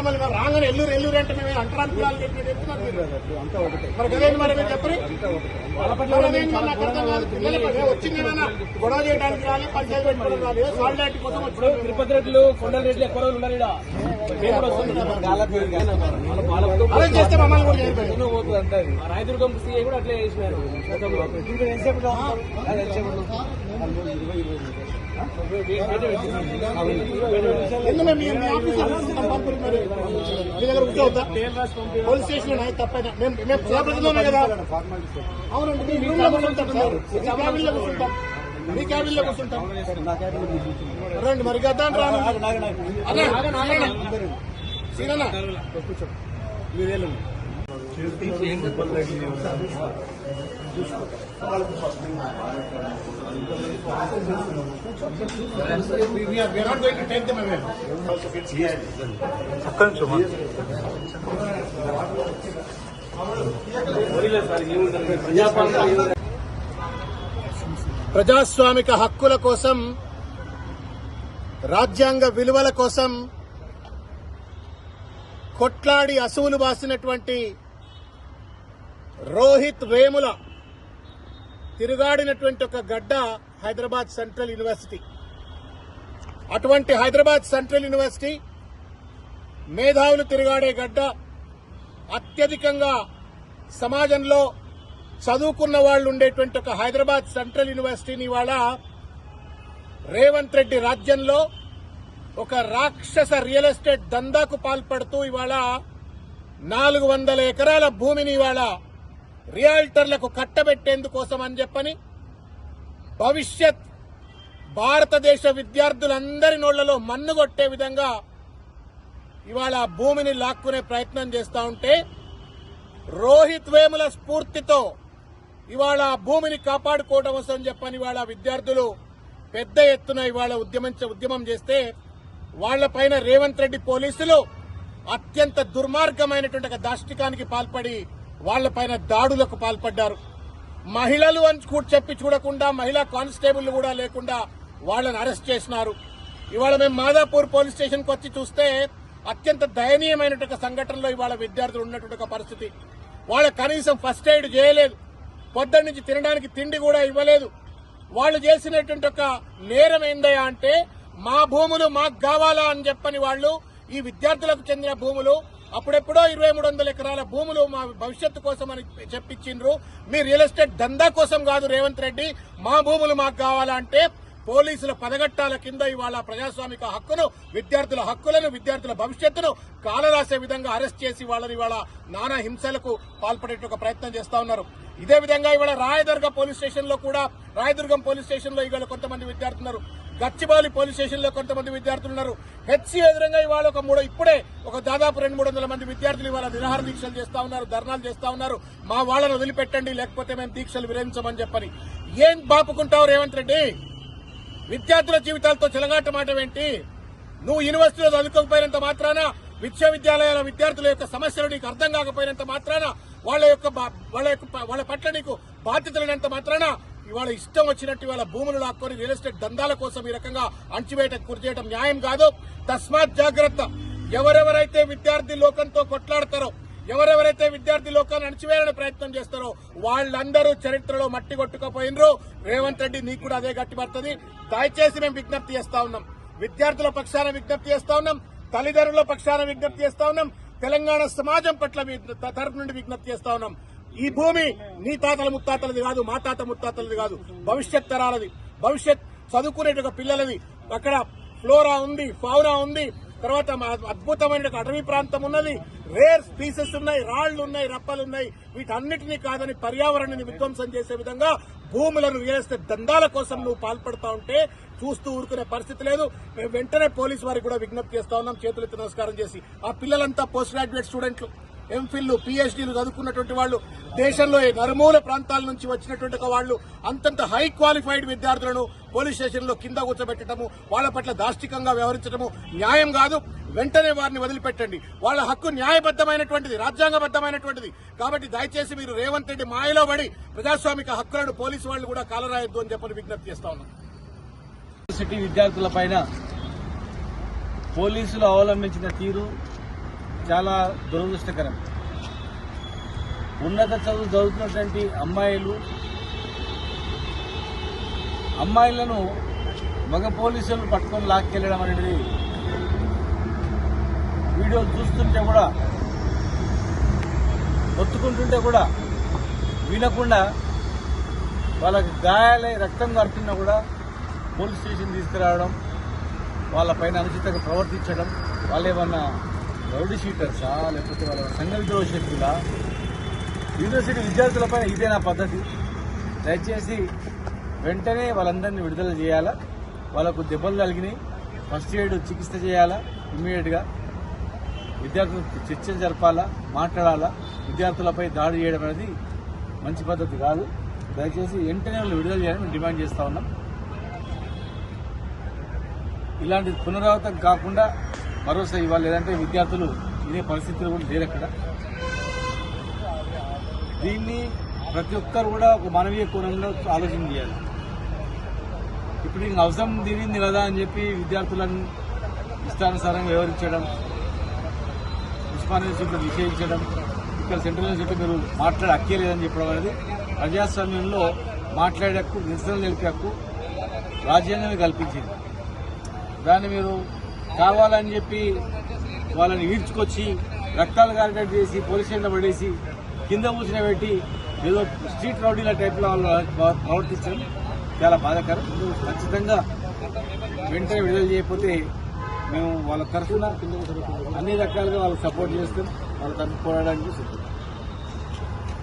మమ్మల్ని రాగానే ఎల్లూరు అంటే మేము అంటరాని కులాలు చెప్తున్నారు మరి కదేంటి మరి మీరు చెప్పరు వచ్చింది ఏమైనా గొడవ చేయడానికి రాలి పంచాయతీ పెట్టుకోవడం రాలి సాలిడారిటీ కోసం వచ్చి తిరుపతి రెడ్లు కొండల రెడ్లు ఎక్కువ రోజులు ఉన్నారు అరెస్ట్ చేస్తే మమ్మల్ని కూడా చేయలేదు. రాయదుర్గం సీఐ కూడా అట్లే చేసినారు. ఎందుకంటే మీ ఆఫీసర్ పంపులు మరి మీ దగ్గర కూర్చోవద్దా పోలీస్ స్టేషన్ తప్పైనా మేము ప్రజాప్రతినిధులు కదా. అవునండి మీ రూమ్ లో కూర్చుంటాం సార్, మీ క్యాబిన్ లో కూర్చుంటాం, మీ క్యాబిన్ లో కూర్చుంటాం. రండి మరి గద్దా రాను సీనన్నా కూర్చో మీరేళ్ళు we are not going to take them away. ప్రజాస్వామిక హక్కుల కోసం, రాజ్యాంగ విలువల కోసం కొట్లాడి అసువులు బాసినటువంటి రోహిత్ వేముల తిరుగాడినటువంటి ఒక గడ్డ హైదరాబాద్ సెంట్రల్ యూనివర్సిటీ. అటువంటి హైదరాబాద్ సెంట్రల్ యూనివర్సిటీ మేధావులు తిరుగాడే గడ్డ. అత్యధికంగా సమాజంలో చదువుకున్న వాళ్ళు ఉండేటువంటి ఒక హైదరాబాద్ సెంట్రల్ యూనివర్సిటీని ఇవాళ రేవంత్ రెడ్డి రాజ్యంలో ఒక రాక్షస రియల్ ఎస్టేట్ దందాకు పాల్పడుతూ ఇవాళ 400 ఎకరాల భూమిని ఇవాళ రియాల్టర్లకు కట్టబెట్టేందుకోసం అని చెప్పని భవిష్యత్ భారతదేశ విద్యార్థులందరి నోళ్లలో మన్నుగొట్టే విధంగా ఇవాళ భూమిని లాక్కునే ప్రయత్నం చేస్తా ఉంటే, రోహిత్ వేముల స్ఫూర్తితో ఇవాళ భూమిని కాపాడుకోవడం కోసం చెప్పని ఇవాళ విద్యార్థులు పెద్ద ఎత్తున ఇవాళ ఉద్యమం చేస్తే వాళ్లపైన రేవంత్ రెడ్డి పోలీసులు అత్యంత దుర్మార్గమైనటువంటి ఒక దాష్టికానికి పాల్పడి వాళ్లపైన దాడులకు పాల్పడ్డారు. మహిళలు అని చెప్పి చూడకుండా, మహిళా కానిస్టేబుల్ కూడా లేకుండా వాళ్లను అరెస్ట్ చేసినారు. ఇవాళ మేము మాదాపూర్ పోలీస్ స్టేషన్ కు వచ్చి చూస్తే అత్యంత దయనీయమైనటువంటి సంఘటనలో ఇవాళ విద్యార్థులు ఉన్నటువంటి ఒక పరిస్థితి. వాళ్ళ కనీసం ఫస్ట్ ఎయిడ్ చేయలేదు, పొద్దున్న నుంచి తినడానికి తిండి కూడా ఇవ్వలేదు. వాళ్ళు చేసినటువంటి ఒక నేరం ఏందయ్యా అంటే, మా భూములు మాకు కావాలా అని చెప్పని వాళ్ళు ఈ విద్యార్థులకు చెందిన భూములు అప్పుడెప్పుడో 2300 ఎకరాల భూములు మా భవిష్యత్తు కోసం అని చెప్పించిండ్రు. మీ రియల్ ఎస్టేట్ దందా కోసం కాదు రేవంత్ రెడ్డి, మా భూములు మాకు కావాలా అంటే పోలీసుల పదగట్టాల కింద ఇవాళ ప్రజాస్వామిక హక్కును, విద్యార్థుల హక్కులను, విద్యార్థుల భవిష్యత్తును కాలరాసే విధంగా అరెస్ట్ చేసి వాళ్ళని ఇవాళ నానా హింసలకు పాల్పడే ఒక ప్రయత్నం చేస్తా ఉన్నారు. ఇదే విధంగా ఇవాళ రాయదుర్గం పోలీస్ స్టేషన్ లో ఇవాళ కొంతమంది విద్యార్థులు ఉన్నారు. గచ్చిబౌలి పోలీస్ స్టేషన్ లో కొంతమంది విద్యార్థులు ఉన్నారు. హెచ్సీ ఎదురుగా ఇవాళ ఇప్పుడే దాదాపు 200-300 మంది విద్యార్థులు ఇవాళ నిరాహార దీక్షలు చేస్తా ఉన్నారు, ధర్నాలు చేస్తా ఉన్నారు. మా వాళ్ళను వదిలిపెట్టండి, లేకపోతే మేము దీక్షలు విరమించమని చెప్పని. ఏం బాపుకుంటావు రేవంత్ రెడ్డి? విద్యార్థుల జీవితాలతో చెలగాటమాటమేంటి? నువ్వు యూనివర్సిటీలో చదువుకోకపోయినంత మాత్రాన, విశ్వవిద్యాలయాల విద్యార్థుల యొక్క సమస్యలు నీకు అర్థం కాకపోయినంత మాత్రాన, వాళ్ళ పట్ల నీకు బాధ్యత లేనంత మాత్రాన ఇవాళ ఇష్టం వచ్చినట్టు ఇవాళ భూములు లాక్కొని రియల్ ఎస్టేట్ దందాల కోసం ఈ రకంగా అణచివేటకు గురి చేయడం న్యాయం కాదు. తస్మాత్ జాగ్రత్త. ఎవరెవరైతే విద్యార్థి లోకంతో కొట్లాడతారో, ఎవరెవరైతే విద్యార్థి లోకాన్ని అణచివేయాలని ప్రయత్నం చేస్తారో వాళ్ళందరూ చరిత్రలో మట్టి కొట్టుకుపోయినరు. రేవంత్ రెడ్డి నీకు కూడా అదే గట్టిపడుతుంది. దయచేసి మేము విజ్ఞప్తి చేస్తా ఉన్నాం, విద్యార్థుల పక్షాన విజ్ఞప్తి చేస్తా ఉన్నాం, తల్లిదండ్రుల పక్షాన విజ్ఞప్తి చేస్తా ఉన్నాం, తెలంగాణ సమాజం పట్ల తరపు నుండి విజ్ఞప్తి చేస్తా ఉన్నాం. ఈ భూమి నీ తాతల ముత్తాతలది కాదు, మా తాత ముత్తాతలది కాదు, భవిష్యత్ తరాలది, భవిష్యత్ చదువుకునే పిల్లలది. అక్కడ ఫ్లోరా ఉంది, ఫౌనా ఉంది, తర్వాత అద్భుతమైన అటవీ ప్రాంతం ఉన్నది, రేర్ స్పీసెస్ ఉన్నాయి, రాళ్లు ఉన్నాయి, రప్పలున్నాయి. వీటన్నిటినీ కాదని పర్యావరణాన్ని విధ్వంసం చేసే విధంగా భూములను వేస్తే దందాల కోసం నువ్వు పాల్పడతా ఉంటే చూస్తూ ఊరుకునే పరిస్థితి లేదు. మేము వెంటనే పోలీసు వారికి కూడా విజ్ఞప్తి చేస్తా ఉన్నాం, చేతులెత్తి నమస్కారం చేసి. ఆ పిల్లలంతా పోస్ట్ గ్రాడ్యుయేట్ స్టూడెంట్లు, ఎంఫిల్, పీహెచ్డీలు చదువుకున్నటువంటి వాళ్ళు, దేశంలో నలుమూల ప్రాంతాల నుంచి వచ్చినటువంటి వాళ్ళు, అంతంత హై క్వాలిఫైడ్ విద్యార్థులను పోలీస్ స్టేషన్లో కింద కూర్చోబెట్టడము, వాళ్ళ పట్ల దాష్టికంగా వ్యవహరించడము న్యాయం కాదు. వెంటనే వారిని వదిలిపెట్టండి. వాళ్ళ హక్కు న్యాయబద్దమైనటువంటిది, రాజ్యాంగబద్దమైనటువంటిది. కాబట్టి దయచేసి మీరు రేవంత్ రెడ్డి మాయలో పడి ప్రజాస్వామిక హక్కులను పోలీసు వాళ్ళు కూడా కాలరాయొద్దు అని చెప్పని విజ్ఞప్తి చేస్తా ఉన్నాం. యూనివర్సిటీ విద్యార్థులపైన పోలీసులు అవలంబించిన తీరు చాలా దురదృష్టకరం. ఉన్నత చదువు చదువుతున్నటువంటి అమ్మాయిలను మగ పోలీసులు పట్టుకొని లాక్కెళ్ళడం అనేది వీడియోలు చూస్తుంటే కూడా, ఒత్తుకుంటుంటే కూడా వినకుండా వాళ్ళకి గాయాలై రక్తం కడుతున్నా కూడా పోలీస్ స్టేషన్ తీసుకురావడం, వాళ్ళపైన అనుచితంగా ప్రవర్తించడం, వాళ్ళు ఏమన్నా రౌడీ షీటర్సా లేకపోతే వాళ్ళ సంఘ విద్రోహ శక్తులా? యూనివర్సిటీ విద్యార్థులపైన ఇదేనా పద్ధతి? దయచేసి వెంటనే వాళ్ళందరినీ విడుదల చేయాలా. వాళ్ళకు దెబ్బలు తగిలినాయి, ఫస్ట్ ఎయిడ్ చికిత్స చేయాలా, ఇమ్మీడియట్గా విద్యార్థులు చర్చలు జరపాలా, మాట్లాడాలా. విద్యార్థులపై దాడి చేయడం అనేది మంచి పద్ధతి కాదు. దయచేసి వెంటనే వాళ్ళు విడుదల చేయాలని మేము డిమాండ్ చేస్తా ఉన్నాం. ఇలాంటి పునరావృతం కాకుండా భరోసా ఇవ్వాలి, లేదంటే విద్యార్థులు ఇదే పరిస్థితులు కూడా లేరు అక్కడ. దీన్ని ప్రతి ఒక్కరు కూడా ఒక మానవీయ కోణంలో ఆలోచన చేయాలి. ఇప్పుడు ఇంక అవసరం తీరింది కదా అని చెప్పి విద్యార్థులను ఇష్టానుసారంగా వివరించడం, ఉస్మానియా యూనివర్సిటీలో నిషేధించడం, ఇక్కడ సెంట్రల్ యూనివర్సిటీ మీరు మాట్లాడే హక్కే లేదని చెప్పడం అనేది ప్రజాస్వామ్యంలో మాట్లాడే హక్కు, నిరసన తెలిపే హక్కు రాజ్యాంగమే కల్పించింది. దాన్ని మీరు కావాలని చెప్పి వాళ్ళని ఈడ్చుకొచ్చి రక్తాలు గారినట్టు చేసి పోలీస్ స్టేషన్లో పడేసి కింద కూర్చుని పెట్టి ఏదో స్ట్రీట్ రౌడీల టైప్లో వాళ్ళు ప్రవర్తించడం చాలా బాధాకరం. ఖచ్చితంగా వెంటనే విడుదల చేయకపోతే మేము వాళ్ళ తరఫున అన్ని రకాలుగా వాళ్ళకి సపోర్ట్ చేస్తాం, వాళ్ళ తరఫున పోరాడడానికి సిద్ధం.